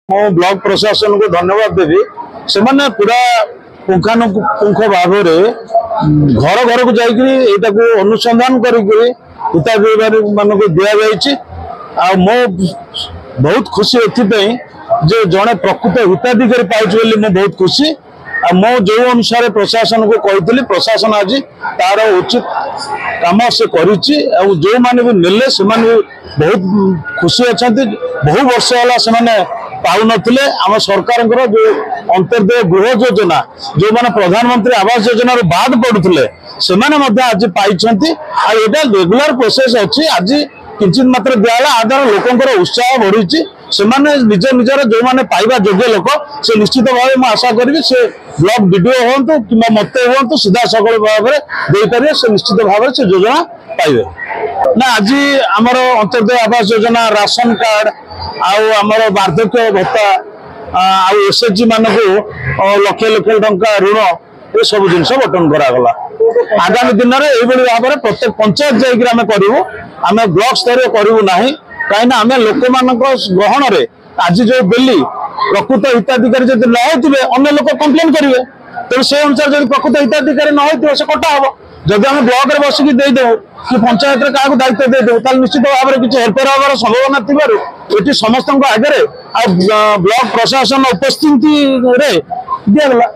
मो ब्लॉक प्रशासन को धन्यवाद देवी से पूरा पुंखानुपुंख भाव घर घर को जाकि अनुसंधान करताधिकारी मान को दि जाए मो बहुत खुशी एथपाई जे जड़े प्रकृत हिताधिकारी पाई मो बहुत खुशी मो जो अनुसार प्रशासन को कही प्रशासन आज तार उचित कम से कर जो मैंने भी नेले से बहुत खुशी अच्छा बहु वर्ष है पाऊन आम सरकार जो अंत्योदय गृह योजना जो मैंने प्रधानमंत्री आवास योजना बाद पड़ुले से आज पाई रेगुलर प्रोसेस अच्छी आज किंचित मात्र दिगला आधार लोकंर उत्साह बढ़ी से निज निजर जो मैंने पाइबा योग्य लोक से निश्चित भाव में आशा करी से ब्लॉक डीडीओ हूँ कि मत हूँ सीधा सकल भाव में से निश्चित भाव से योजना पाइबे ना आज आमर अंत्योदय आवास योजना राशन कार्ड आमर वार्धक्य भत्ता एसएचजी मान को लक्ष लक्ष टंका ऋण ये सब जिन बटन करागला आगामी दिन में यही भाव में प्रत्येक पंचायत जाइए करूँ आम ब्लॉक स्तर करूँ ना कहीं आम लोक मान ग्रहण में आज जो बेली प्रकृत हिताधिकारी जब न होते अन्य लोक कम्प्लेन करेंगे तेज से अनुसार जब प्रकृत हिताधिकारी न हो से कटा हम जब आम ब्लॉक में बसिक देदेव कि पंचायत क्या दायित्व देदेव निश्चित भाव में किसी हेरफेर हमार संभावना थी समस्त आगे ब्लॉक प्रशासन उपस्थिति दिगला।